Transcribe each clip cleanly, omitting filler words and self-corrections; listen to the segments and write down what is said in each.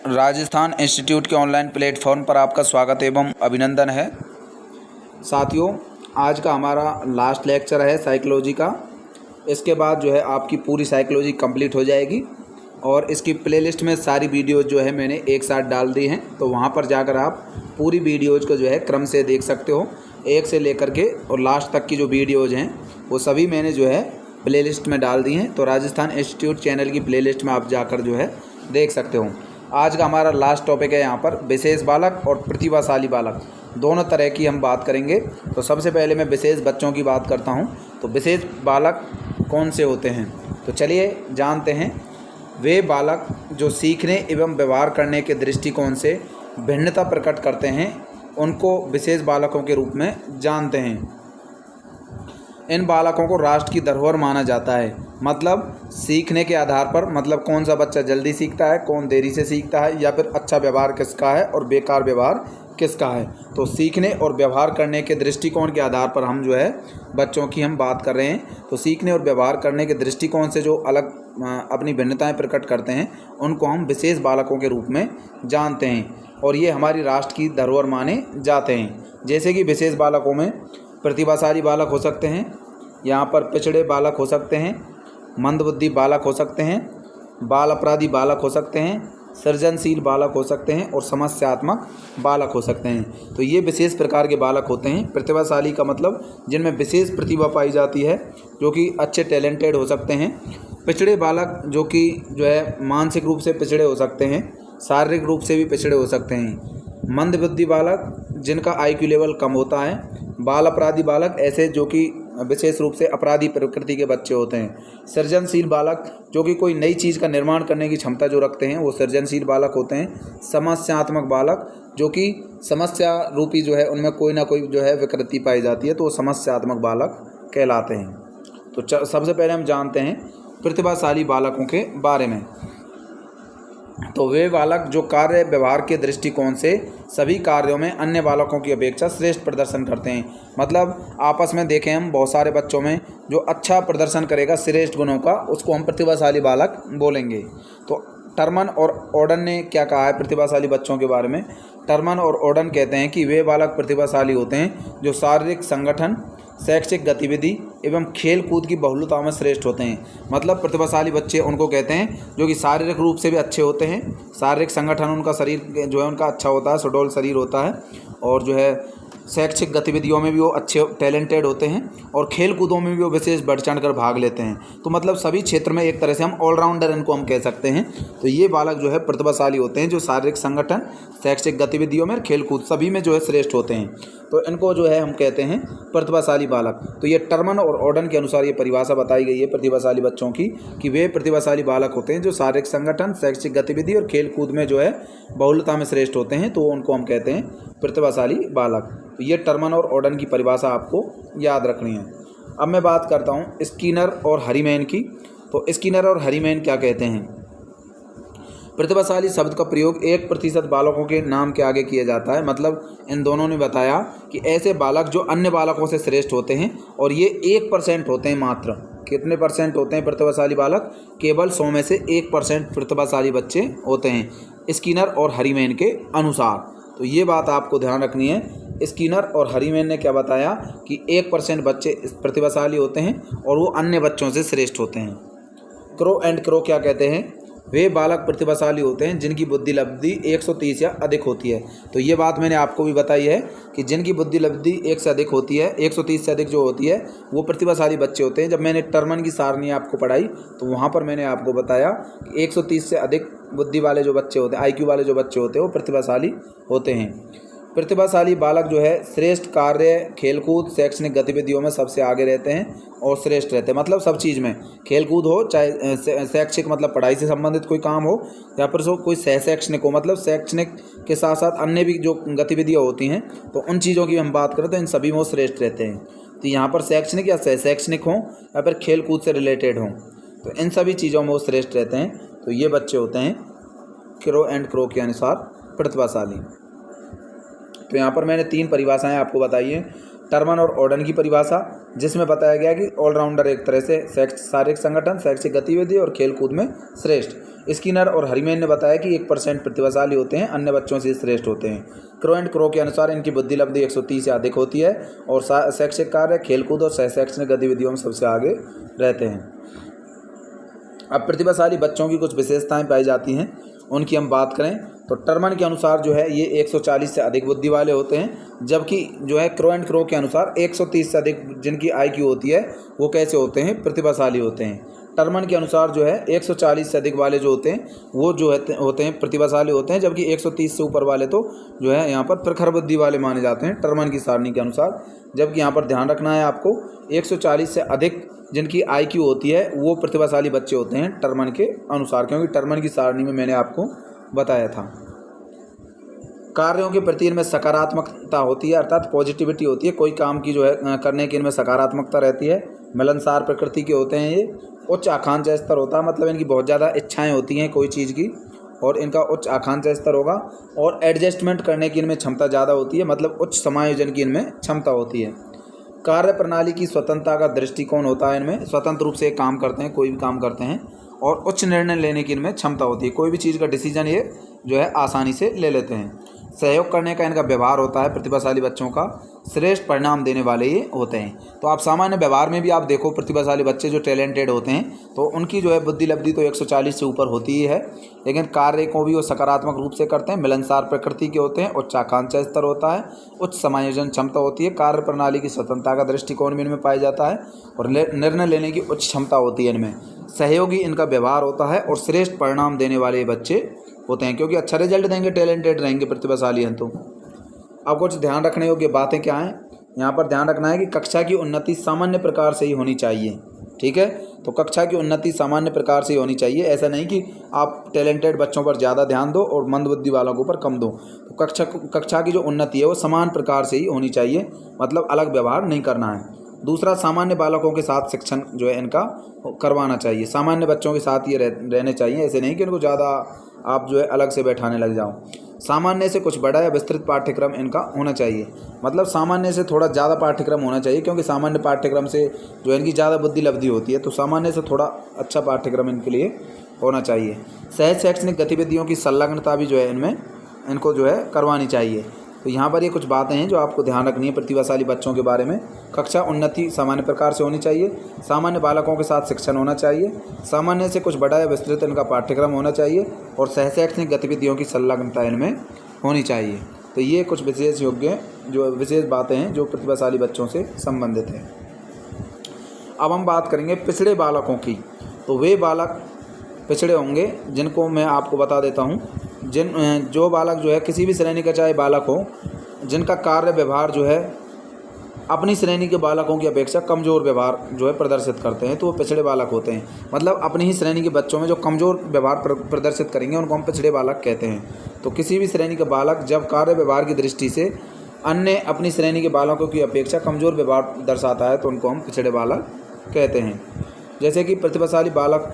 Rajasthan institute के online platform पर आपका स्वागत एवं अभिनंदन है। साथियों, आज का हमारा लास्ट लेक्चर है साइकोलॉजी का। इसके बाद जो है आपकी पूरी साइकोलॉजी कंप्लीट हो जाएगी और इसकी प्लेलिस्ट में सारी वीडियोज़ जो है मैंने एक साथ डाल दी हैं, तो वहाँ पर जाकर आप पूरी वीडियोज़ को जो है क्रम से देख सकते हो, एक से लेकर के और लास्ट तक की जो वीडियोज़ हैं वो सभी मैंने जो है प्लेलिस्ट में डाल दी हैं। तो राजस्थान इंस्टीट्यूट चैनल की प्लेलिस्ट में आप जाकर जो है देख सकते हो। आज का हमारा लास्ट टॉपिक है यहाँ पर विशेष बालक और प्रतिभाशाली बालक, दोनों तरह की हम बात करेंगे। तो सबसे पहले मैं विशेष बच्चों की बात करता हूँ। तो विशेष बालक कौन से होते हैं, तो चलिए जानते हैं। वे बालक जो सीखने एवं व्यवहार करने के दृष्टिकोण से भिन्नता प्रकट करते हैं, उनको विशेष बालकों के रूप में जानते हैं। इन बालकों को राष्ट्र की धरोहर माना जाता है। मतलब सीखने के आधार पर, मतलब कौन सा बच्चा जल्दी सीखता है, कौन देरी से सीखता है, या फिर अच्छा व्यवहार किसका है और बेकार व्यवहार किसका है। तो सीखने और व्यवहार करने के दृष्टिकोण के आधार पर हम जो है बच्चों की हम बात कर रहे हैं। तो सीखने और व्यवहार करने के दृष्टिकोण से जो अलग अपनी भिन्नताएं प्रकट करते हैं, उनको हम विशेष बालकों के रूप में जानते हैं और ये हमारी राष्ट्र की धरोहर माने जाते हैं। जैसे कि विशेष बालकों में प्रतिभाशाली बालक हो सकते हैं, यहाँ पर पिछड़े बालक हो सकते हैं, मंदबुद्धि बालक हो सकते हैं, बाल अपराधी बालक हो सकते हैं, सृजनशील बालक हो सकते हैं और समस्यात्मक बालक हो सकते हैं। तो ये विशेष प्रकार के बालक होते हैं। प्रतिभाशाली का मतलब जिनमें विशेष प्रतिभा पाई जाती है, जो कि अच्छे टैलेंटेड हो सकते हैं। पिछड़े बालक जो कि जो है मानसिक रूप से पिछड़े हो सकते हैं, शारीरिक रूप से भी पिछड़े हो सकते हैं। मंदबुद्धि बालक जिनका IQ लेवल कम होता है। बाल अपराधी बालक ऐसे जो कि विशेष रूप से अपराधी प्रकृति के बच्चे होते हैं। सृजनशील बालक जो कि कोई नई चीज़ का निर्माण करने की क्षमता जो रखते हैं, वो सृजनशील बालक होते हैं। समस्यात्मक बालक जो कि समस्या रूपी जो है उनमें कोई ना कोई जो है विकृति पाई जाती है, तो वो समस्यात्मक बालक कहलाते हैं। तो सबसे पहले हम जानते हैं प्रतिभाशाली बालकों के बारे में। तो वे बालक जो कार्य व्यवहार के दृष्टिकोण से सभी कार्यों में अन्य बालकों की अपेक्षा श्रेष्ठ प्रदर्शन करते हैं। मतलब आपस में देखें हम, बहुत सारे बच्चों में जो अच्छा प्रदर्शन करेगा श्रेष्ठ गुणों का, उसको हम प्रतिभाशाली बालक बोलेंगे। तो टर्मन और ओडन ने क्या कहा है प्रतिभाशाली बच्चों के बारे में? टर्मन और ओडन कहते हैं कि वे बालक प्रतिभाशाली होते हैं जो शारीरिक संगठन, शैक्षिक गतिविधि एवं खेल कूद की बहुलता में श्रेष्ठ होते हैं। मतलब प्रतिभाशाली बच्चे उनको कहते हैं जो कि शारीरिक रूप से भी अच्छे होते हैं, शारीरिक संगठन उनका शरीर जो है उनका अच्छा होता है, सुडौल शरीर होता है, और जो है शैक्षिक गतिविधियों में भी वो अच्छे टैलेंटेड होते हैं और खेल कूदों में भी वो विशेष बढ़ चढ़ कर भाग लेते हैं। तो मतलब सभी क्षेत्र में एक तरह से हम ऑलराउंडर इनको हम कह सकते हैं। तो ये बालक जो है प्रतिभाशाली होते हैं जो शारीरिक संगठन, शैक्षिक गतिविधियों में, खेल कूद सभी में जो है श्रेष्ठ होते हैं। तो इनको जो है हम कहते हैं प्रतिभाशाली बालक। तो ये टर्मन और ओडन के अनुसार ये परिभाषा बताई गई है प्रतिभाशाली बच्चों की, कि वे प्रतिभाशाली बालक होते हैं जो शारीरिक संगठन, शैक्षिक गतिविधि और खेल कूद में जो है बहुलता में श्रेष्ठ होते हैं, तो उनको हम कहते हैं प्रतिभाशाली बालक। तो ये टर्मन और ओडन की परिभाषा आपको याद रखनी है। अब मैं बात करता हूँ स्किनर और हरीमैन की। तो स्किनर और हरीमैन क्या कहते हैं? प्रतिभाशाली शब्द का प्रयोग 1% बालकों के नाम के आगे किया जाता है। मतलब इन दोनों ने बताया कि ऐसे बालक जो अन्य बालकों से श्रेष्ठ होते हैं, और ये 1% होते हैं मात्र। कितने परसेंट होते हैं प्रतिभाशाली बालक? केवल 100 में से 1% प्रतिभाशाली बच्चे होते हैं स्किनर और हरीमैन के अनुसार। तो ये बात आपको ध्यान रखनी है। स्किनर और हरीमैन ने क्या बताया कि 1% बच्चे प्रतिभाशाली होते हैं और वो अन्य बच्चों से श्रेष्ठ होते हैं। क्रो एंड क्रो क्या कहते हैं? वे बालक प्रतिभाशाली होते हैं जिनकी बुद्धि लब्धि 130 या अधिक होती है। तो ये बात मैंने आपको भी बताई है कि जिनकी बुद्धि लब्धि 1 से अधिक होती है, 130 से अधिक जो होती है, वो प्रतिभाशाली बच्चे होते हैं। जब मैंने टर्मन की सारणी आपको पढ़ाई तो वहाँ पर मैंने आपको बताया कि 130 से अधिक बुद्धि वाले जो बच्चे होते हैं, IQ वाले जो बच्चे होते हैं, वो प्रतिभाशाली होते हैं। प्रतिभाशाली बालक जो है श्रेष्ठ कार्य, खेलकूद, शैक्षणिक गतिविधियों में सबसे आगे रहते हैं और श्रेष्ठ रहते हैं। मतलब सब चीज़ में, खेलकूद हो, चाहे शैक्षिक मतलब पढ़ाई से संबंधित कोई काम हो, या फिर कोई शैक्षणिक हो, मतलब शैक्षणिक के साथ साथ अन्य भी जो गतिविधियाँ होती हैं, तो उन चीज़ों की हम बात करें तो इन सभी में वो श्रेष्ठ रहते हैं। तो यहाँ पर शैक्षणिक या शैक्षणिक हों या फिर खेल कूद से रिलेटेड हों, तो इन सभी चीज़ों में वो श्रेष्ठ रहते हैं। तो ये बच्चे होते हैं क्रो एंड क्रो के अनुसार प्रतिभाशाली। तो यहाँ पर मैंने 3 परिभाषाएं आपको बताई हैं। टर्मन और ओडन की परिभाषा, जिसमें बताया गया कि ऑलराउंडर एक तरह से शारीरिक संगठन, शैक्षिक गतिविधि और खेलकूद में श्रेष्ठ। स्किनर और हरीमैन ने बताया कि 1% प्रतिभाशाली होते हैं, अन्य बच्चों से श्रेष्ठ होते हैं। क्रो एंड क्रो के अनुसार इनकी बुद्धि लब्धि 130 से अधिक होती है और शैक्षिक कार्य, खेलकूद और शैक्षणिक गतिविधियों में सबसे आगे रहते हैं। अब प्रतिभाशाली बच्चों की कुछ विशेषताएं पाई जाती हैं, उनकी हम बात करें तो टर्मन के अनुसार जो है ये 140 से अधिक बुद्धि वाले होते हैं, जबकि जो है क्रो एंड क्रो के अनुसार 130 से अधिक जिनकी IQ होती है वो कैसे होते हैं, प्रतिभाशाली होते हैं। टर्मन के अनुसार जो है 140 से अधिक वाले जो होते हैं वो जो होते हैं प्रतिभाशाली होते हैं, जबकि 130 से ऊपर वाले तो जो है यहाँ पर प्रखर बुद्धि वाले माने जाते हैं टर्मन की सारणी के अनुसार। जबकि यहाँ पर ध्यान रखना है आपको, 140 से अधिक जिनकी IQ होती है वो प्रतिभाशाली बच्चे होते हैं टर्मन के अनुसार, क्योंकि टर्मन की सारणी में मैंने आपको बताया था। कार्यों के प्रति इनमें सकारात्मकता होती है, अर्थात पॉजिटिविटी होती है, कोई काम की जो है करने की इनमें सकारात्मकता रहती है। मिलनसार प्रकृति के होते हैं ये। उच्च आकांक्षा स्तर होता है, मतलब इनकी बहुत ज़्यादा इच्छाएं होती हैं कोई चीज़ की और इनका उच्च आकांक्षा स्तर होगा। और एडजस्टमेंट करने की इनमें क्षमता ज़्यादा होती है, मतलब उच्च समायोजन की इनमें क्षमता होती है। कार्य प्रणाली की स्वतंत्रता का दृष्टिकोण होता है इनमें, स्वतंत्र रूप से काम करते हैं, कोई भी काम करते हैं। और उच्च निर्णय लेने की इनमें क्षमता होती है, कोई भी चीज़ का डिसीजन ये जो है आसानी से ले लेते हैं। सहयोग करने का इनका व्यवहार होता है प्रतिभाशाली बच्चों का, श्रेष्ठ परिणाम देने वाले ये होते हैं। तो आप सामान्य व्यवहार में भी आप देखो प्रतिभाशाली बच्चे जो टैलेंटेड होते हैं तो उनकी जो है बुद्धि लब्धि तो 140 से ऊपर होती ही है, लेकिन कार्य को भी वो सकारात्मक रूप से करते हैं। मिलनसार प्रकृति के होते हैं, उच्च आकांक्षा स्तर होता है, उच्च समायोजन क्षमता होती है, कार्य प्रणाली की स्वतंत्रता का दृष्टिकोण भी इनमें पाया जाता है और निर्णय लेने की उच्च क्षमता होती है इनमें। सहयोगी इनका व्यवहार होता है और श्रेष्ठ परिणाम देने वाले बच्चे होते हैं, क्योंकि अच्छा रिजल्ट देंगे, टैलेंटेड रहेंगे, प्रतिभाशाली हैं। तो अब कुछ ध्यान रखने योग्य बातें क्या हैं, यहाँ पर ध्यान रखना है कि कक्षा की उन्नति सामान्य प्रकार से ही होनी चाहिए। ठीक है, तो कक्षा की उन्नति सामान्य प्रकार से ही होनी चाहिए, ऐसा नहीं कि आप टैलेंटेड बच्चों पर ज़्यादा ध्यान दो और मंदबुद्धि वालों के ऊपर कम दो। तो कक्षा की जो उन्नति है वो समान प्रकार से ही होनी चाहिए, मतलब अलग व्यवहार नहीं करना है। दूसरा, सामान्य बालकों के साथ शिक्षण जो है इनका करवाना चाहिए, सामान्य बच्चों के साथ ये रहने चाहिए, ऐसे नहीं कि इनको ज़्यादा आप जो है अलग से बैठाने लग जाओ। सामान्य से कुछ बड़ा या विस्तृत पाठ्यक्रम इनका होना चाहिए, मतलब सामान्य से थोड़ा ज़्यादा पाठ्यक्रम होना चाहिए, क्योंकि सामान्य पाठ्यक्रम से जो इनकी ज़्यादा बुद्धि लब्धि होती है, तो सामान्य से थोड़ा अच्छा पाठ्यक्रम इनके लिए होना चाहिए। सहज शैक्षणिक गतिविधियों की संलग्नता भी जो है इनमें इनको जो है करवानी चाहिए। तो यहाँ पर ये कुछ बातें हैं जो आपको ध्यान रखनी है प्रतिभाशाली बच्चों के बारे में। कक्षा उन्नति सामान्य प्रकार से होनी चाहिए, सामान्य बालकों के साथ शिक्षण होना चाहिए, सामान्य से कुछ बड़ा या विस्तृत इनका पाठ्यक्रम होना चाहिए और सहशैक्षणिक गतिविधियों की संलग्नता इनमें होनी चाहिए। तो ये कुछ विशेष बातें हैं जो प्रतिभाशाली बच्चों से संबंधित हैं। अब हम बात करेंगे पिछड़े बालकों की। तो वे बालक पिछड़े होंगे जिनको मैं आपको बता देता हूँ, जो बालक जो है किसी भी श्रेणी का चाहे बालक हो, जिनका कार्य व्यवहार जो है अपनी श्रेणी के बालकों की अपेक्षा कमज़ोर व्यवहार जो है प्रदर्शित करते हैं, तो वो पिछड़े बालक होते हैं। मतलब अपनी ही श्रेणी के बच्चों में जो कमज़ोर व्यवहार प्रदर्शित करेंगे उनको हम पिछड़े बालक कहते हैं। तो किसी भी श्रेणी का बालक जब कार्य व्यवहार की दृष्टि से अन्य अपनी श्रेणी के बालकों की अपेक्षा कमज़ोर व्यवहार दर्शाता है तो उनको हम पिछड़े बालक कहते हैं। जैसे कि प्रतिभाशाली बालक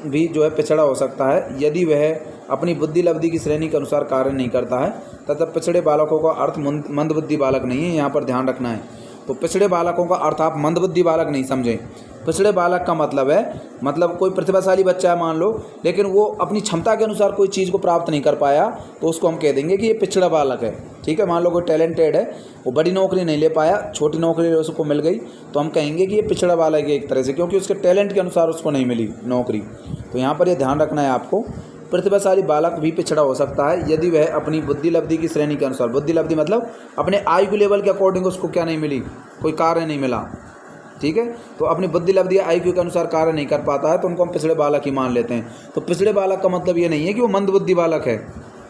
भी जो है पिछड़ा हो सकता है यदि वह अपनी बुद्धि लब्धि की श्रेणी के अनुसार कार्य नहीं करता है, तथा पिछड़े बालकों का अर्थ मंदबुद्धि बालक नहीं है, यहाँ पर ध्यान रखना है। तो पिछड़े बालकों का अर्थ आप मंदबुद्धि बालक नहीं समझें। पिछड़े बालक का मतलब है, मतलब कोई प्रतिभाशाली बच्चा है मान लो, लेकिन वो अपनी क्षमता के अनुसार कोई चीज़ को प्राप्त नहीं कर पाया, तो उसको हम कह देंगे कि ये पिछड़ा बालक है। ठीक है, मान लो कोई टैलेंटेड है, वो बड़ी नौकरी नहीं ले पाया, छोटी नौकरी उसको मिल गई, तो हम कहेंगे कि ये पिछड़ा बालक है एक तरह से, क्योंकि उसके टैलेंट के अनुसार उसको नहीं मिली नौकरी। तो यहाँ पर ये ध्यान रखना है आपको, प्रतिभाशाली बालक भी पिछड़ा हो सकता है यदि वह अपनी बुद्धि लब्धि की श्रेणी के अनुसार, बुद्धि लब्धि मतलब अपने IQ लेवल के अकॉर्डिंग उसको क्या नहीं मिली, कोई कार्य नहीं मिला। ठीक है, तो अपनी बुद्धि लब्धि IQ के अनुसार कार्य नहीं कर पाता है तो उनको हम पिछड़े बालक ही मान लेते हैं। तो पिछड़े बालक का मतलब ये नहीं है कि वो मंदबुद्धि बालक है।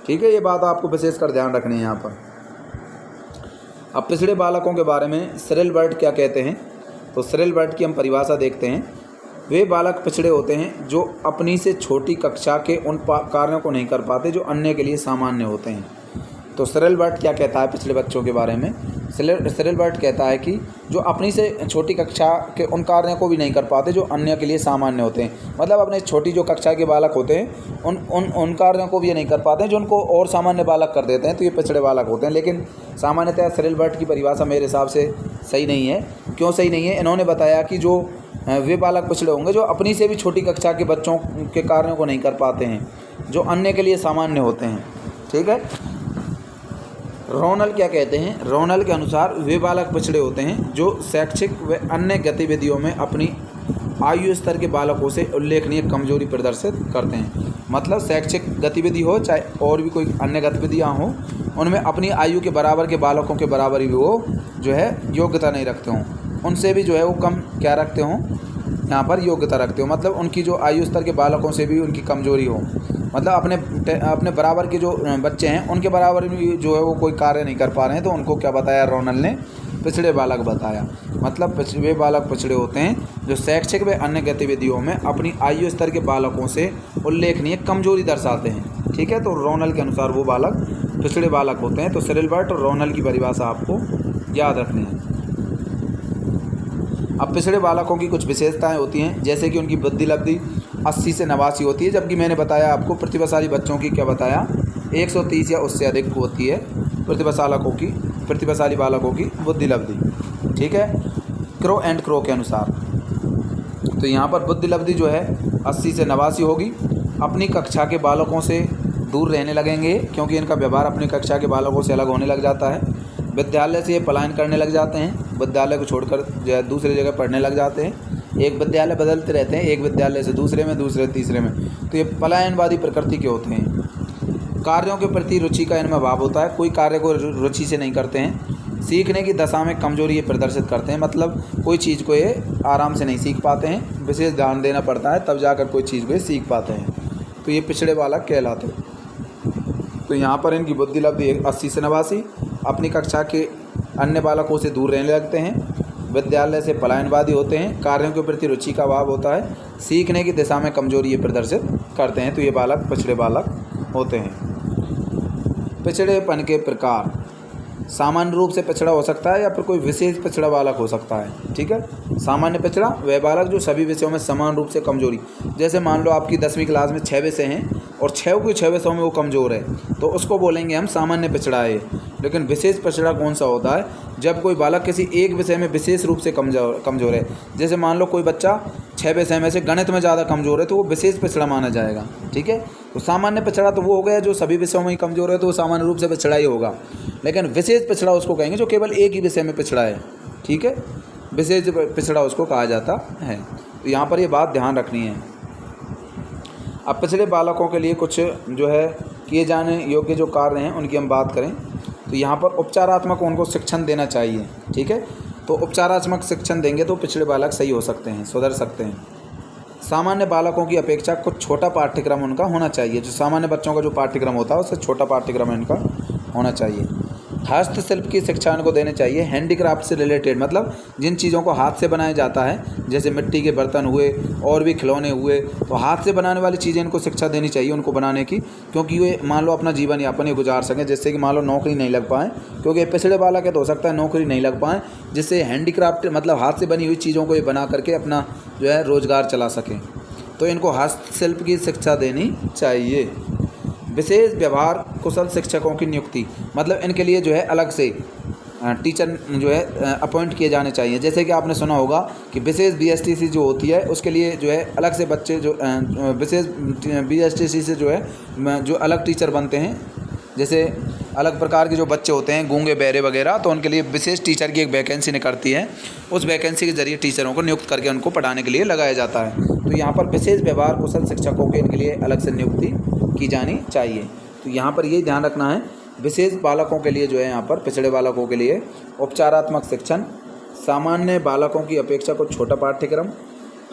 ठीक है, ये बात आपको विशेषकर ध्यान रखनी है यहाँ पर। अब पिछड़े बालकों के बारे में सिरिल बर्ट क्या कहते हैं, तो सिरिल बर्ट की हम परिभाषा देखते हैं। वे बालक पिछड़े होते हैं जो अपनी से छोटी कक्षा के उन कार्यों को नहीं कर पाते जो अन्य के लिए सामान्य होते हैं। तो सिरिल बर्ट क्या कहता है पिछड़े बच्चों के बारे में? सिरिल बर्ट कहता है कि जो अपनी से छोटी कक्षा के उन कार्यों को भी नहीं कर पाते जो अन्य के लिए सामान्य होते हैं, मतलब अपने छोटी जो कक्षा के बालक होते हैं उन कार्यों को भी ये नहीं कर पाते हैं जो उनको और सामान्य बालक कर देते हैं, तो ये पिछड़े बालक होते हैं। लेकिन सामान्यतः सिरिल बर्ट की परिभाषा मेरे हिसाब से सही नहीं है, क्यों सही नहीं है? इन्होंने बताया कि जो वे बालक पिछड़े होंगे जो अपनी से भी छोटी कक्षा के बच्चों के कार्यों को नहीं कर पाते हैं, जो अन्य के लिए सामान्य होते हैं। ठीक है। रोनल क्या कहते हैं? रोनल के अनुसार वे बालक पिछड़े होते हैं जो शैक्षिक व अन्य गतिविधियों में अपनी आयु स्तर के बालकों से उल्लेखनीय कमजोरी प्रदर्शित करते हैं। मतलब शैक्षिक गतिविधि हो चाहे और भी कोई अन्य गतिविधियाँ हों, उनमें अपनी आयु के बराबर के बालकों के बराबर ही वो जो है योग्यता नहीं रखते हों, उनसे भी जो है वो कम क्या रखते हों, यहाँ पर योग्यता रखते हो। मतलब उनकी जो आयु स्तर के बालकों से भी उनकी कमजोरी हो, मतलब अपने बराबर के जो बच्चे हैं उनके बराबर भी जो है वो कोई कार्य नहीं कर पा रहे हैं, तो उनको क्या बताया रोनल ने? पिछड़े बालक बताया। मतलब वे बालक पिछड़े होते हैं जो शैक्षिक व अन्य गतिविधियों में अपनी आयु स्तर के बालकों से उल्लेखनीय कमजोरी दर्शाते हैं। ठीक है। तो रोनल के अनुसार वो बालक पिछड़े बालक होते हैं। तो सिरिलबर्ट और रोनल की परिभाषा आपको याद रखनी है। अब पिछड़े बालकों की कुछ विशेषताएं होती हैं, जैसे कि उनकी बुद्धि लब्धि 80 से 89 होती है, जबकि मैंने बताया आपको प्रतिभाशाली बच्चों की क्या बताया 130 या उससे अधिक होती है प्रतिभाशाली बालकों की बुद्धि लब्धि। ठीक है। क्रो एंड क्रो के अनुसार तो यहाँ पर बुद्धि लब्धि जो है 80 से 89 होगी। अपनी कक्षा के बालकों से दूर रहने लगेंगे क्योंकि इनका व्यवहार अपनी कक्षा के बालकों से अलग होने लग जाता है। विद्यालय से ये पलायन करने लग जाते हैं, विद्यालय को छोड़कर जो है दूसरी जगह पढ़ने लग जाते हैं। एक विद्यालय बदलते रहते हैं, एक विद्यालय से दूसरे में, दूसरे तीसरे में। तो ये पलायनवादी प्रकृति के होते हैं। कार्यों के प्रति रुचि का इनमें अभाव होता है, कोई कार्य को रुचि से नहीं करते हैं। सीखने की दशा में कमजोरी ये प्रदर्शित करते हैं, मतलब कोई चीज़ को ये आराम से नहीं सीख पाते हैं, विशेष ध्यान देना पड़ता है तब जाकर कोई चीज़ को ये सीख पाते हैं। तो ये पिछड़े बालक कहलाते हैं। तो यहाँ पर इनकी बुद्धि लब्धि 80 से 89, अपनी कक्षा के अन्य बालकों से दूर रहने लगते हैं, विद्यालय से पलायनवादी होते हैं, कार्यों के प्रति रुचि का अभाव होता है, सीखने की दिशा में कमजोरी ये प्रदर्शित करते हैं। तो ये बालक पिछड़े बालक होते हैं। पिछड़ेपन के प्रकार सामान्य रूप से पिछड़ा हो सकता है या फिर कोई विशेष पिछड़ा बालक हो सकता है। ठीक है। सामान्य पिछड़ा वह बालक जो सभी विषयों में समान रूप से कमजोरी, जैसे मान लो आपकी 10वीं क्लास में 6 विषय हैं और 6 विषयों में वो कमज़ोर है, तो उसको बोलेंगे हम सामान्य पिछड़ा है। लेकिन विशेष पिछड़ा कौन सा होता है? जब कोई बालक किसी एक विषय में विशेष रूप से कमज़ोर है। जैसे मान लो कोई बच्चा 6 विषय में से गणित में ज़्यादा कमज़ोर है, तो वो विशेष पिछड़ा माना जाएगा। ठीक है। तो सामान्य पिछड़ा तो वो हो गया जो सभी विषयों में ही कमज़ोर है, तो वो सामान्य रूप से पिछड़ा ही होगा। लेकिन विशेष पिछड़ा उसको कहेंगे जो केवल एक ही विषय में पिछड़ा है। ठीक है। विशेष पिछड़ा उसको कहा जाता है। तो यहाँ पर ये बात ध्यान रखनी है। अब पिछड़े बालकों के लिए कुछ जो है किए जाने योग्य जो कार्य हैं उनकी हम बात करें तो यहाँ पर उपचारात्मक उनको शिक्षण देना चाहिए। ठीक है। तो उपचारात्मक शिक्षण देंगे तो पिछड़े बालक सही हो सकते हैं, सुधर सकते हैं। सामान्य बालकों की अपेक्षा कुछ छोटा पाठ्यक्रम उनका होना चाहिए। जो सामान्य बच्चों का जो पाठ्यक्रम होता है उससे छोटा पाठ्यक्रम इनका होना चाहिए। हस्तशिल्प की शिक्षा इनको देनी चाहिए। हैंडीक्राफ्ट से रिलेटेड, मतलब जिन चीज़ों को हाथ से बनाया जाता है, जैसे मिट्टी के बर्तन हुए और भी खिलौने हुए, तो हाथ से बनाने वाली चीज़ें इनको शिक्षा देनी चाहिए उनको बनाने की, क्योंकि ये मान लो अपना जीवन यापन ही गुजार सकें। जिससे कि मान लो नौकरी नहीं लग पाए, क्योंकि पिछड़े बालक है तो हो सकता है नौकरी नहीं लग पाए, जिससे हैंडीक्राफ्ट मतलब हाथ से बनी हुई चीज़ों को ये बना करके अपना जो है रोज़गार चला सकें। तो इनको हस्तशिल्प की शिक्षा देनी चाहिए। विशेष व्यवहार कुशल शिक्षकों की नियुक्ति, मतलब इनके लिए जो है अलग से टीचर जो है अपॉइंट किए जाने चाहिए। जैसे कि आपने सुना होगा कि विशेष BSTC जो होती है उसके लिए जो है अलग से बच्चे जो विशेष BSTC से जो है जो अलग टीचर बनते हैं, जैसे अलग प्रकार के जो बच्चे होते हैं गूंगे बहरे वगैरह, तो उनके लिए विशेष टीचर की एक वैकेंसी निकलती है। उस वैकेंसी के जरिए टीचरों को नियुक्त करके उनको पढ़ाने के लिए लगाया जाता है। तो यहाँ पर विशेष व्यवहार कुशल शिक्षकों के इनके लिए अलग से नियुक्ति की जानी चाहिए। तो यहाँ पर ये ध्यान रखना है, विशेष बालकों के लिए जो है यहाँ पर पिछड़े बालकों के लिए उपचारात्मक शिक्षण, सामान्य बालकों की अपेक्षा को छोटा पाठ्यक्रम,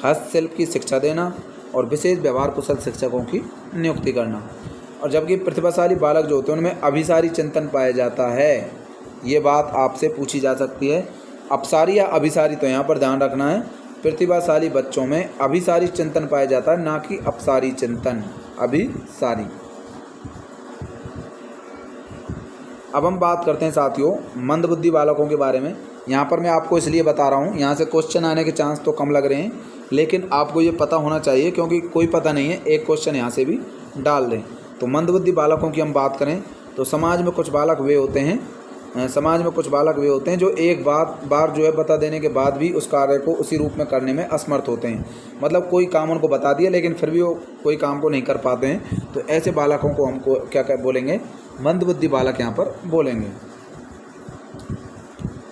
हस्तशिल्प की शिक्षा देना और विशेष व्यवहार कुशल शिक्षकों की नियुक्ति करना। और जबकि प्रतिभाशाली बालक जो होते हैं उनमें अभिसारी चिंतन पाया जाता है। ये बात आपसे पूछी जा सकती है, अपसारी या अभिसारी, तो यहाँ पर ध्यान रखना है प्रतिभाशाली बच्चों में अभिसारी चिंतन पाया जाता है, ना कि अपसारी चिंतन, अभिसारी। अब हम बात करते हैं साथियों मंदबुद्धि बालकों के बारे में। यहाँ पर मैं आपको इसलिए बता रहा हूँ, यहाँ से क्वेश्चन आने के चांस तो कम लग रहे हैं, लेकिन आपको ये पता होना चाहिए क्योंकि कोई पता नहीं है, एक क्वेश्चन यहाँ से भी डाल दें। तो मंदबुद्धि बालकों की हम बात करें तो समाज में कुछ बालक वे होते हैं समाज में कुछ बालक वे होते हैं जो एक बार जो है बता देने के बाद भी उस कार्य को उसी रूप में करने में असमर्थ होते हैं। मतलब कोई काम उनको बता दिया लेकिन फिर भी वो कोई काम को नहीं कर पाते हैं, तो ऐसे बालकों को हमको क्या बोलेंगे, मंदबुद्धि बालक यहाँ पर बोलेंगे।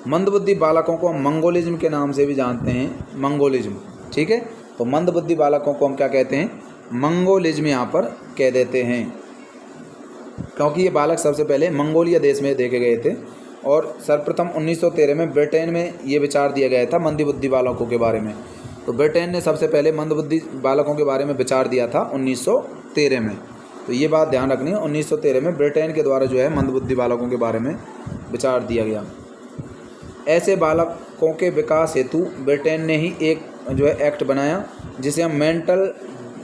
मंदबुद्धि बालकों को हम मंगोलिज्म के नाम से भी जानते हैं, मंगोलिज्म। ठीक है, तो मंदबुद्धि बालकों को हम क्या कहते हैं, मंगोलिज्म यहाँ पर कह देते हैं, क्योंकि ये बालक सबसे पहले मंगोलिया देश में देखे गए थे और सर्वप्रथम 1913 में ब्रिटेन में ये विचार दिया गया था मंदबुद्धि बालकों के बारे में। तो ब्रिटेन ने सबसे पहले मंदबुद्धि बालकों के बारे में विचार दिया था 1913 में। तो ये बात ध्यान रखनी है, 1913 में ब्रिटेन के द्वारा जो है मंदबुद्धि बालकों के बारे में विचार दिया गया। ऐसे बालकों के विकास हेतु ब्रिटेन ने ही एक जो है एक्ट बनाया जिसे हम मेंटल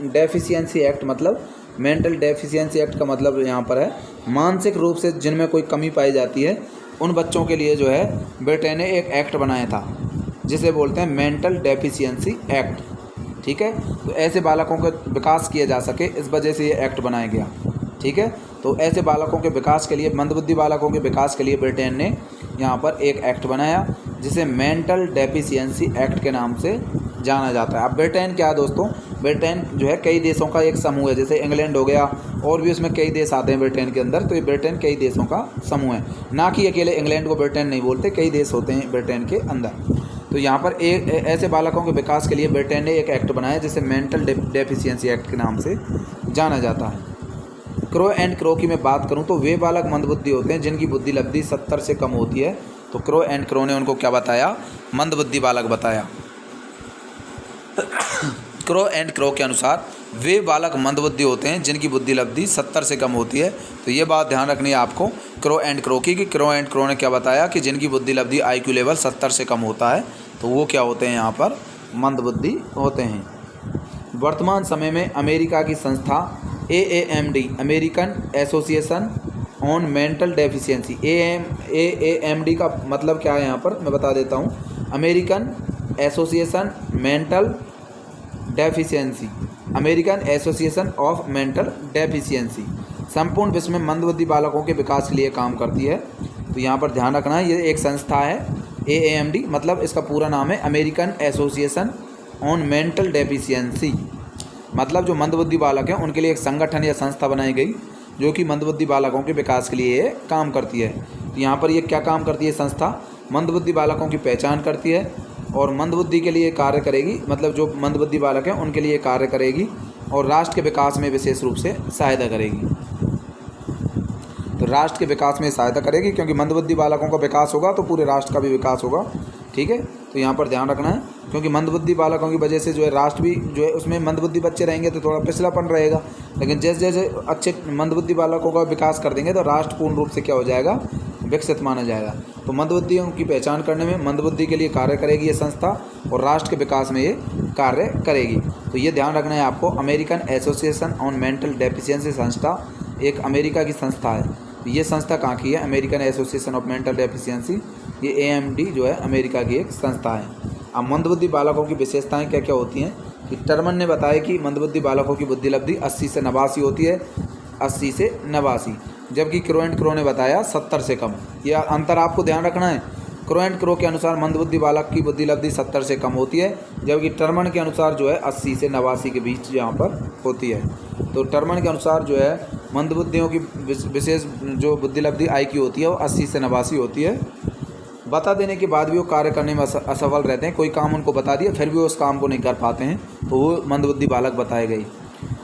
डेफिशिएंसी एक्ट, मतलब मेंटल डेफिशिएंसी एक्ट का मतलब यहाँ पर है मानसिक रूप से जिनमें कोई कमी पाई जाती है उन बच्चों के लिए जो है ब्रिटेन ने एक एक्ट बनाया था जिसे बोलते हैं मेंटल डेफिशिएंसी एक्ट। ठीक है, तो ऐसे बालकों का विकास किया जा सके इस वजह से ये एक्ट बनाया गया। ठीक है, तो ऐसे बालकों के विकास के लिए, मंदबुद्धि बालकों के विकास के लिए ब्रिटेन ने यहाँ पर एक एक्ट बनाया जिसे मेंटल डेफिशिएंसी एक्ट के नाम से जाना जाता है। अब ब्रिटेन क्या है दोस्तों, ब्रिटेन जो है कई देशों का एक समूह है, जैसे इंग्लैंड हो गया और भी उसमें कई देश आते हैं ब्रिटेन के अंदर, तो ये ब्रिटेन कई देशों का समूह है, ना कि अकेले इंग्लैंड को ब्रिटेन नहीं बोलते, कई देश होते हैं ब्रिटेन के अंदर। तो यहाँ पर एक ऐसे बालकों के विकास के लिए ब्रिटेन ने एक एक्ट बनाया जिसे मेंटल डेफिशिएंसी एक्ट के नाम से जाना जाता है। क्रो एंड क्रो की मैं बात करूँ तो वे बालक मंदबुद्धि होते हैं जिनकी बुद्धि लब्धि 70 से कम होती है। तो क्रो एंड क्रो ने उनको क्या बताया, मंदबुद्धि बालक बताया। क्रो एंड क्रो के अनुसार वे बालक मंदबुद्धि होते हैं जिनकी बुद्धि लब्धि 70 से कम होती है। तो ये बात ध्यान रखनी है आपको क्रो एंड क्रो की, कि क्रो एंड क्रो ने क्या बताया कि जिनकी बुद्धि लब्धि IQ लेवल 70 से कम होता है तो वो क्या होते हैं, यहाँ पर मंदबुद्धि होते हैं। वर्तमान समय में अमेरिका की संस्था AAMD, American association on mental deficiency, AAMD का मतलब क्या है यहाँ पर मैं बता देता हूँ, American association mental deficiency, American association of mental deficiency संपूर्ण विश्व में मंदबुद्धि बालकों के विकास के लिए काम करती है। तो यहाँ पर ध्यान रखना है, ये एक संस्था है AAMD, मतलब इसका पूरा नाम है American association on mental deficiency, मतलब जो मंदबुद्धि बालक हैं उनके लिए एक संगठन या संस्था बनाई गई जो कि मंदबुद्धि बालकों के विकास के लिए काम करती है। तो यहाँ पर ये क्या काम करती है संस्था, मंदबुद्धि बालकों की पहचान करती है और मंदबुद्धि के लिए कार्य करेगी, मतलब जो मंदबुद्धि बालक हैं उनके लिए कार्य करेगी और राष्ट्र के विकास में विशेष रूप से सहायता करेगी। तो राष्ट्र के विकास में सहायता करेगी, क्योंकि मंदबुद्धि बालकों का विकास होगा तो पूरे राष्ट्र का भी विकास होगा। ठीक है, तो यहाँ पर ध्यान रखना है, क्योंकि मंदबुद्धि बालकों की वजह से जो है राष्ट्र भी जो है उसमें मंदबुद्धि बच्चे रहेंगे तो थोड़ा पिछलापन रहेगा, लेकिन जैसे जैसे अच्छे मंदबुद्धि बालकों का विकास कर देंगे तो राष्ट्र पूर्ण रूप से क्या हो जाएगा, विकसित माना जाएगा। तो मंदबुद्धियों की पहचान करने में मंदबुद्धि के लिए कार्य करेगी ये संस्था और राष्ट्र के विकास में ये कार्य करेगी। तो ये ध्यान रखना है आपको, American association on mental deficiency संस्था एक अमेरिका की संस्था है। तो ये संस्था कहाँ की है, American association of mental deficiency, ये AAMD जो है अमेरिका की एक संस्था है। अब मंदबुद्धि बालकों की विशेषताएं क्या क्या होती हैं कि टर्मन ने बताया कि मंदबुद्धि बालकों की बुद्धि लब्धि 80 से 89 होती है, 80 से 89, जबकि क्रो एंड क्रो ने बताया 70 से कम। यह अंतर आपको ध्यान रखना है। क्रो एंड क्रो के अनुसार मंदबुद्धि बालक की बुद्धि लब्धि 70 से कम होती है, जबकि टर्मन के अनुसार जो है 80 से 89 के बीच यहाँ पर होती है। तो टर्मन के अनुसार जो है मंदबुद्धियों की विशेष जो बुद्धि लब्धि IQ होती है वो 80 से 89 होती है। बता देने के बाद भी वो कार्य करने में असफल रहते हैं, कोई काम उनको बता दिया फिर भी वो उस काम को नहीं कर पाते हैं, तो वो मंदबुद्धि बालक बताए गए।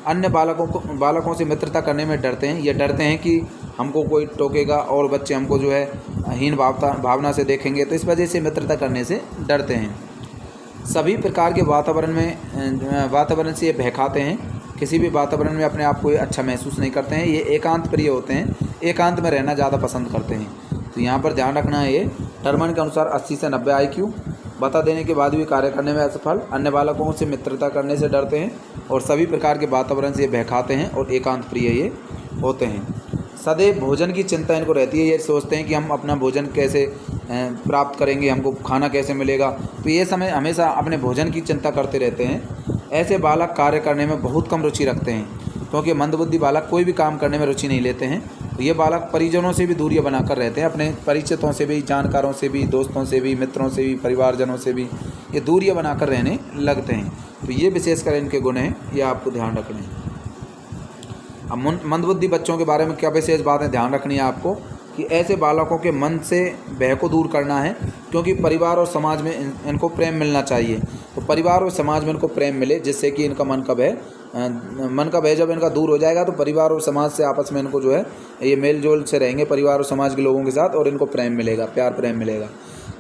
अन्य बालकों से मित्रता करने में डरते हैं, ये डरते हैं कि हमको कोई टोकेगा और बच्चे हमको जो है हीन भावना से देखेंगे, तो इस वजह से मित्रता करने से डरते हैं। सभी प्रकार के वातावरण से ये बहकाते हैं, किसी भी वातावरण में अपने आप को अच्छा महसूस नहीं करते हैं। ये एकांत प्रिय होते हैं, एकांत में रहना ज़्यादा पसंद करते हैं। तो यहाँ पर ध्यान रखना है, ये टर्मन के अनुसार 80 से 90 IQ, बता देने के बाद भी कार्य करने में असफल, अन्य बालकों से मित्रता करने से डरते हैं और सभी प्रकार के वातावरण से ये बहकाते हैं और एकांत प्रिय ये होते हैं। सदैव भोजन की चिंता इनको रहती है, ये सोचते हैं कि हम अपना भोजन कैसे प्राप्त करेंगे, हमको खाना कैसे मिलेगा, तो ये समय हमेशा अपने भोजन की चिंता करते रहते हैं। ऐसे बालक कार्य करने में बहुत कम रुचि रखते हैं, क्योंकि मंदबुद्धि बालक कोई भी काम करने में रुचि नहीं लेते हैं। तो ये बालक परिजनों से भी दूरियां बनाकर रहते हैं, अपने परिचितों से भी, जानकारों से भी, दोस्तों से भी, मित्रों से भी, परिवारजनों से भी ये दूरियां बनाकर रहने लगते हैं। तो ये विशेषकर इनके गुण हैं, ये आपको ध्यान रखने हैं। अब मंदबुद्धि बच्चों के बारे में क्या विशेष बातें ध्यान रखनी है आपको कि ऐसे बालकों के मन से भय को दूर करना है, क्योंकि परिवार और समाज में इनको प्रेम मिलना चाहिए। तो परिवार और समाज में इनको प्रेम मिले, जिससे कि इनका मन का भय जब इनका दूर हो जाएगा तो परिवार और समाज से आपस में इनको जो है ये मेल जोल से रहेंगे परिवार और समाज के लोगों के साथ, और इनको प्रेम मिलेगा, प्यार प्रेम मिलेगा।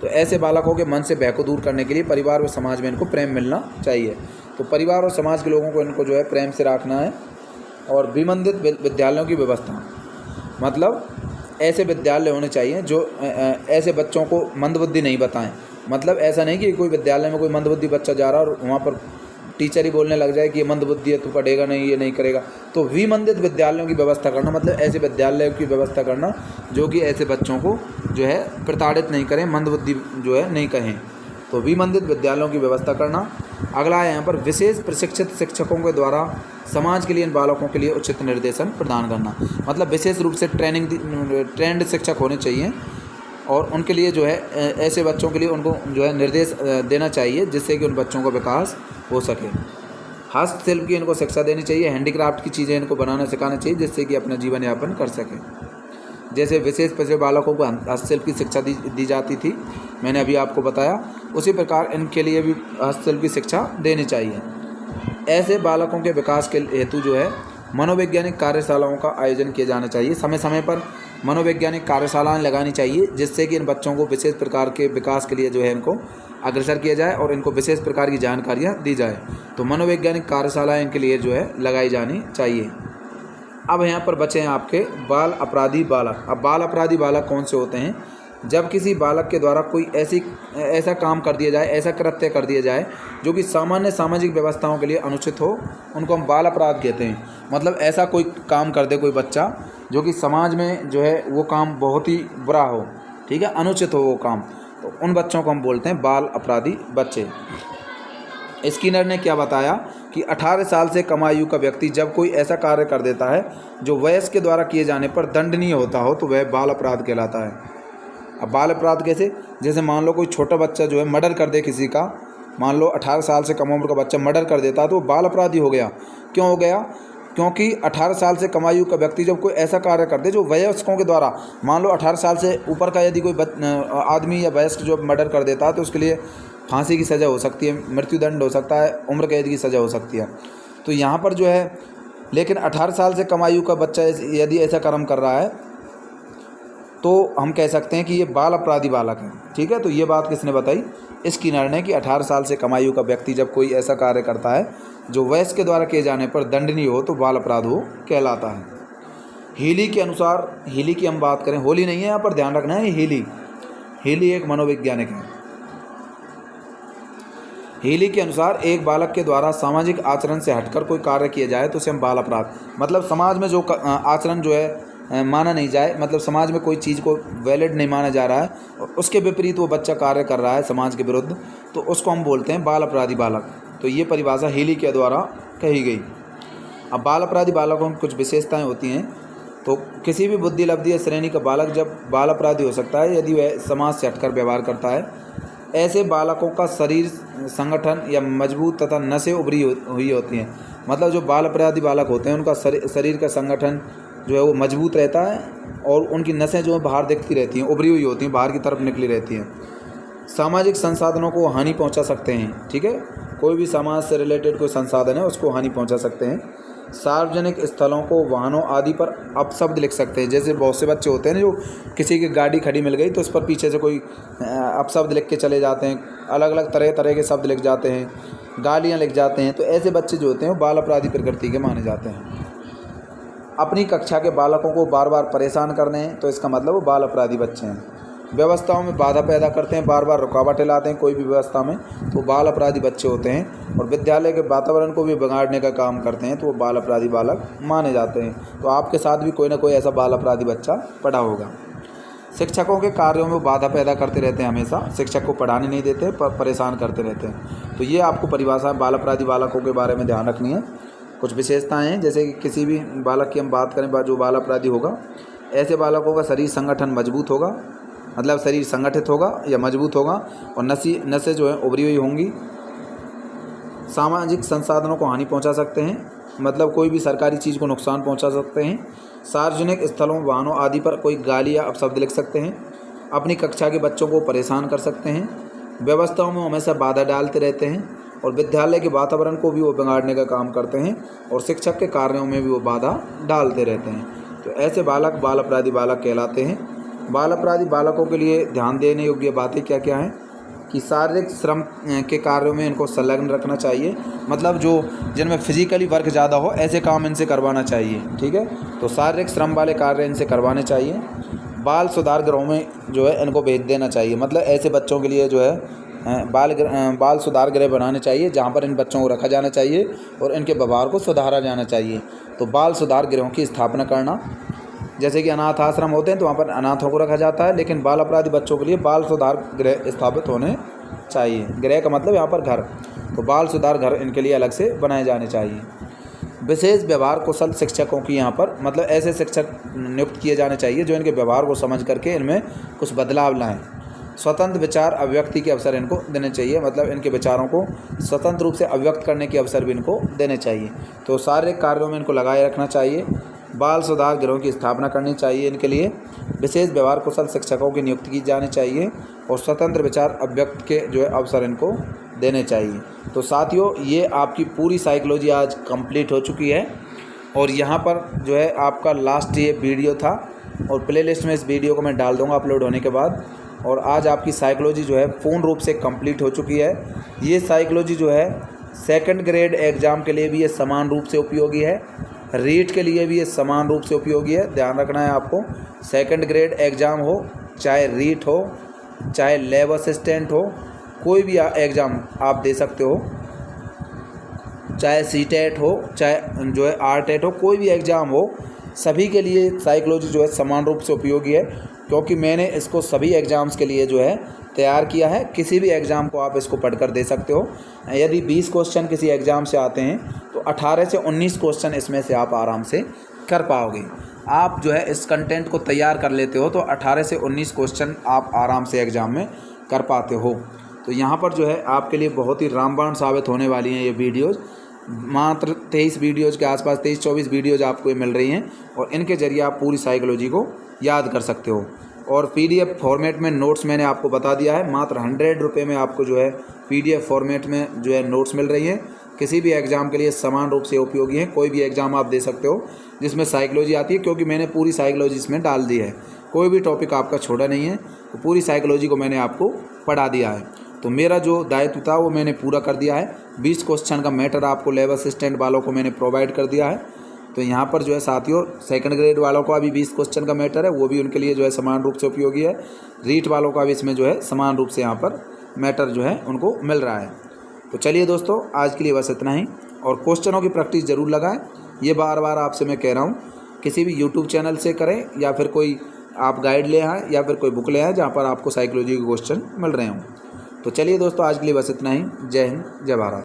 तो ऐसे बालकों के मन से भय को दूर करने के लिए परिवार और समाज में इनको प्रेम मिलना चाहिए। तो परिवार और समाज के लोगों को इनको जो है प्रेम से रखना है। और विमंदित विद्यालयों की व्यवस्था, मतलब ऐसे विद्यालय होने चाहिए जो ऐसे बच्चों को मंदबुद्धि नहीं बताएं। मतलब ऐसा नहीं कि कोई विद्यालय में कोई मंदबुद्धि बच्चा जा रहा है और वहाँ पर टीचर ही बोलने लग जाए कि ये मंदबुद्धि है, तू पढ़ेगा नहीं, ये नहीं करेगा। तो विमंदित विद्यालयों की व्यवस्था करना, मतलब ऐसे विद्यालयों की व्यवस्था करना जो कि ऐसे बच्चों को जो है प्रताड़ित नहीं करें, मंदबुद्धि जो है नहीं कहें। तो विमंदित विद्यालयों की व्यवस्था करना। अगला है यहाँ पर विशेष प्रशिक्षित शिक्षकों के द्वारा समाज के लिए इन बालकों के लिए उचित निर्देशन प्रदान करना। मतलब विशेष रूप से ट्रेंड शिक्षक होने चाहिए और उनके लिए जो है ऐसे बच्चों के लिए उनको जो है निर्देश देना चाहिए, जिससे कि उन बच्चों का विकास हो सके। हस्तशिल्प की इनको शिक्षा देनी चाहिए, हैंडीक्राफ्ट की चीज़ें इनको बनाना सिखाना चाहिए, जिससे कि अपना जीवन यापन कर सकें। जैसे विशेष पिछड़े बालकों को हस्तशिल्प की शिक्षा दी जाती थी, मैंने अभी आपको बताया, उसी प्रकार इनके लिए भी हस्तशिल्प की शिक्षा देनी चाहिए। ऐसे बालकों के विकास के हेतु जो है मनोवैज्ञानिक कार्यशालाओं का आयोजन किया जाना चाहिए। समय समय पर मनोवैज्ञानिक कार्यशालाएं लगानी चाहिए, जिससे कि इन बच्चों को विशेष प्रकार के विकास के लिए जो है इनको अग्रसर किया जाए और इनको विशेष प्रकार की जानकारियाँ दी जाए। तो मनोवैज्ञानिक कार्यशालाएँ इनके लिए जो है लगाई जानी चाहिए। अब यहाँ पर बचे हैं आपके बाल अपराधी बालक। अब बाल अपराधी बालक कौन से होते हैं? जब किसी बालक के द्वारा कोई ऐसा काम कर दिया जाए, ऐसा कृत्य कर दिया जाए जो कि सामान्य सामाजिक व्यवस्थाओं के लिए अनुचित हो, उनको हम बाल अपराध कहते हैं। मतलब ऐसा कोई काम कर दे कोई बच्चा जो कि समाज में जो है वो काम बहुत ही बुरा हो, ठीक है, अनुचित हो वो काम, तो उन बच्चों को हम बोलते हैं बाल अपराधी बच्चे। स्किनर ने क्या बताया कि 18 साल से कम आयु का व्यक्ति जब कोई ऐसा कार्य कर देता है जो वयस्क के द्वारा किए जाने पर दंडनीय होता हो, तो वह बाल अपराध कहलाता है। अब बाल अपराध कैसे? जैसे मान लो कोई छोटा बच्चा जो है मर्डर कर दे किसी का, मान लो 18 साल से कम उम्र का बच्चा मर्डर कर देता है तो वो बाल अपराधी हो गया। क्यों हो गया? क्योंकि 18 साल से कम आयु का व्यक्ति जब कोई ऐसा कार्य कर दे जो वयस्कों के द्वारा, मान लो 18 साल से ऊपर का यदि कोई आदमी या वयस्क जो मर्डर कर देता है तो उसके लिए फांसी की सज़ा हो सकती है, मृत्युदंड हो सकता है, उम्र कैद की सज़ा हो सकती है। तो यहाँ पर जो है, लेकिन 18 साल से कम आयु का बच्चा यदि ऐसा कर्म कर रहा है तो हम कह सकते हैं कि ये बाल अपराधी बालक है, ठीक है। तो ये बात किसने बताई? स्किनर ने, कि 18 साल से कम आयु का व्यक्ति जब कोई ऐसा कार्य करता है जो वयस्क के द्वारा किए जाने पर दंडनीय हो तो बाल अपराध हो कहलाता है। हीली के अनुसार, हीली की हम बात करें, होली नहीं है यहाँ पर, ध्यान रखना है, हीली एक मनोवैज्ञानिक है। हीली के अनुसार एक बालक के द्वारा सामाजिक आचरण से हटकर कोई कार्य किया जाए तो उसे हम बाल अपराध, मतलब समाज में जो आचरण जो है माना नहीं जाए, मतलब समाज में कोई चीज़ को वैलिड नहीं माना जा रहा है और उसके विपरीत वो बच्चा कार्य कर रहा है समाज के विरुद्ध, तो उसको हम बोलते हैं बाल अपराधी बालक। तो ये परिभाषा हीली के द्वारा कही गई। अब बाल अपराधी बालकों की कुछ विशेषताएँ होती हैं। तो किसी भी बुद्धि लब्धि या श्रेणी का बालक जब बाल अपराधी हो सकता है यदि वह समाज से हटकर व्यवहार करता है। ऐसे बालकों का शरीर संगठन या मजबूत तथा नसें उभरी हुई होती हैं। मतलब जो बाल अपराधी बालक होते हैं उनका शरीर का संगठन जो है वो मजबूत रहता है और उनकी नसें जो है बाहर दिखती रहती हैं, उभरी हुई होती हैं, बाहर की तरफ निकली रहती हैं। सामाजिक संसाधनों को हानि पहुंचा सकते हैं, ठीक है, कोई भी समाज से रिलेटेड कोई संसाधन है उसको हानि पहुंचा सकते हैं। सार्वजनिक स्थलों को, वाहनों आदि पर अपशब्द लिख सकते हैं। जैसे बहुत से बच्चे होते हैं ना जो किसी की गाड़ी खड़ी मिल गई तो उस पर पीछे से कोई अपशब्द लिख के चले जाते हैं, अलग अलग तरह तरह के शब्द लिख जाते हैं, गालियाँ लिख जाते हैं। तो ऐसे बच्चे जो होते हैं वो बाल अपराधी प्रकृति के माने जाते हैं। अपनी कक्षा के बालकों को बार बार परेशान करने, तो इसका मतलब वो बाल अपराधी बच्चे हैं। व्यवस्थाओं में बाधा पैदा करते हैं, बार बार रुकावटें लाते हैं कोई भी व्यवस्था में, तो बाल अपराधी बच्चे होते हैं। और विद्यालय के वातावरण को भी बिगाड़ने का काम करते हैं तो वो बाल अपराधी बालक माने जाते हैं। तो आपके साथ भी कोई ना कोई ऐसा बाल अपराधी बच्चा पढ़ा होगा। शिक्षकों के कार्यों में बाधा पैदा करते रहते हैं, हमेशा शिक्षक को पढ़ाने नहीं देते, परेशान करते रहते हैं। तो ये आपको परिभाषा बाल अपराधी बालकों के बारे में ध्यान रखनी है। कुछ विशेषताएँ हैं, जैसे कि किसी भी बालक की हम बात करें जो बाल अपराधी होगा, ऐसे बालकों का शरीर संगठन मजबूत होगा, मतलब शरीर संगठित होगा या मजबूत होगा, और नसें जो है उभरी हुई होंगी। सामाजिक संसाधनों को हानि पहुंचा सकते हैं, मतलब कोई भी सरकारी चीज़ को नुकसान पहुंचा सकते हैं। सार्वजनिक स्थलों, वाहनों आदि पर कोई गाली या अपशब्द लिख सकते हैं। अपनी कक्षा के बच्चों को परेशान कर सकते हैं। व्यवस्थाओं में हमेशा बाधा डालते रहते हैं और विद्यालय के वातावरण को भी वो बिगाड़ने का काम करते हैं और शिक्षक के कार्यों में भी वो बाधा डालते रहते हैं। तो ऐसे बालक बाल अपराधी बालक कहलाते हैं। बाल अपराधी बालकों के लिए ध्यान देने योग्य बातें क्या क्या हैं कि शारीरिक श्रम के कार्यों में इनको संलग्न रखना चाहिए, मतलब जो जिनमें फिजिकली वर्क ज़्यादा हो ऐसे काम इनसे करवाना चाहिए, ठीक है। तो शारीरिक श्रम वाले कार्य इनसे करवाने चाहिए। बाल सुधार गृहों में जो है इनको भेज देना चाहिए, मतलब ऐसे बच्चों के लिए जो है बाल सुधार गृह बनाने चाहिए जहाँ पर इन बच्चों को रखा जाना चाहिए और इनके व्यवहार को सुधारा जाना चाहिए। तो बाल सुधार गृहों की स्थापना करना, जैसे कि अनाथ आश्रम होते हैं तो वहाँ पर अनाथों को रखा जाता है, लेकिन बाल अपराधी बच्चों के लिए बाल सुधार गृह स्थापित होने चाहिए। गृह का मतलब यहाँ पर घर, तो बाल सुधार घर इनके लिए अलग से बनाए जाने चाहिए। विशेष व्यवहार कुशल शिक्षकों की यहाँ पर, मतलब ऐसे शिक्षक नियुक्त किए जाने चाहिए जो इनके व्यवहार को समझ करके इनमें कुछ बदलाव लाएं। स्वतंत्र विचार अभिव्यक्ति के अवसर इनको देने चाहिए, मतलब इनके विचारों को स्वतंत्र रूप से अभिव्यक्त करने के अवसर भी इनको देने चाहिए। तो शारीरिक कार्यों में इनको लगाए रखना चाहिए। बाल सुधार गृहों की स्थापना करनी चाहिए इनके लिए। विशेष व्यवहार कुशल शिक्षकों की नियुक्ति की जानी चाहिए और स्वतंत्र विचार अभिव्यक्त के जो है अवसर इनको देने चाहिए। तो साथियों, ये आपकी पूरी साइकोलॉजी आज कंप्लीट हो चुकी है और यहाँ पर जो है आपका लास्ट ये वीडियो था और प्लेलिस्ट में इस वीडियो को मैं डाल दूँगा अपलोड होने के बाद। और आज आपकी साइकोलॉजी जो है पूर्ण रूप से कंप्लीट हो चुकी है। ये साइकोलॉजी जो है सेकंड ग्रेड एग्ज़ाम के लिए भी ये समान रूप से उपयोगी है, रीट के लिए भी ये समान रूप से उपयोगी है। ध्यान रखना है आपको, सेकंड ग्रेड एग्ज़ाम हो, चाहे रीट हो, चाहे लैब असिस्टेंट हो, कोई भी एग्ज़ाम आप दे सकते हो, चाहे सीटेट हो, चाहे जो है आरटेट हो, कोई भी एग्ज़ाम हो, सभी के लिए साइकोलॉजी जो है समान रूप से उपयोगी है, क्योंकि मैंने इसको सभी एग्ज़ाम्स के लिए जो है तैयार किया है। किसी भी एग्ज़ाम को आप इसको पढ़कर दे सकते हो। यदि 20 क्वेश्चन किसी एग्ज़ाम से आते हैं तो 18 से 19 क्वेश्चन इसमें से आप आराम से कर पाओगे। आप जो है इस कंटेंट को तैयार कर लेते हो तो 18 से 19 क्वेश्चन आप आराम से एग्ज़ाम में कर पाते हो। तो यहाँ पर जो है आपके लिए बहुत ही रामबाण साबित होने वाली हैं ये वीडियोज़। मात्र 23 वीडियोज़ के आसपास, 23-24 वीडियोज़ आपको ये मिल रही हैं और इनके ज़रिए आप पूरी साइकोलॉजी को याद कर सकते हो। और पीडीएफ फॉर्मेट में नोट्स मैंने आपको बता दिया है, मात्र 100 रुपये में आपको जो है पीडीएफ फॉर्मेट में जो है नोट्स मिल रही हैं। किसी भी एग्ज़ाम के लिए समान रूप से उपयोगी है। कोई भी एग्ज़ाम आप दे सकते हो जिसमें साइकोलॉजी आती है, क्योंकि मैंने पूरी साइकोलॉजी इसमें डाल दी है। कोई भी टॉपिक आपका छोड़ा नहीं है, तो पूरी साइकोलॉजी को मैंने आपको पढ़ा दिया है। तो मेरा जो दायित्व था वो मैंने पूरा कर दिया है। 20 क्वेश्चन का मैटर आपको लैब असिस्टेंट वालों को मैंने प्रोवाइड कर दिया है। तो यहाँ पर जो है साथियों, सेकंड ग्रेड वालों का भी 20 क्वेश्चन का मैटर है, वो भी उनके लिए जो है समान रूप से उपयोगी है। रीट वालों का भी इसमें जो है समान रूप से यहाँ पर मैटर जो है उनको मिल रहा है। तो चलिए दोस्तों, आज के लिए बस इतना ही, और क्वेश्चनों की प्रैक्टिस ज़रूर लगाएं। ये बार बार आपसे मैं कह रहा हूँ, किसी भी यूट्यूब चैनल से करें या फिर कोई आप गाइड ले आएँ या फिर कोई बुक ले आएँ जहाँ पर आपको साइकोलॉजी के क्वेश्चन मिल रहे हों। तो चलिए दोस्तों, आज के लिए बस इतना ही। जय हिंद, जय भारत।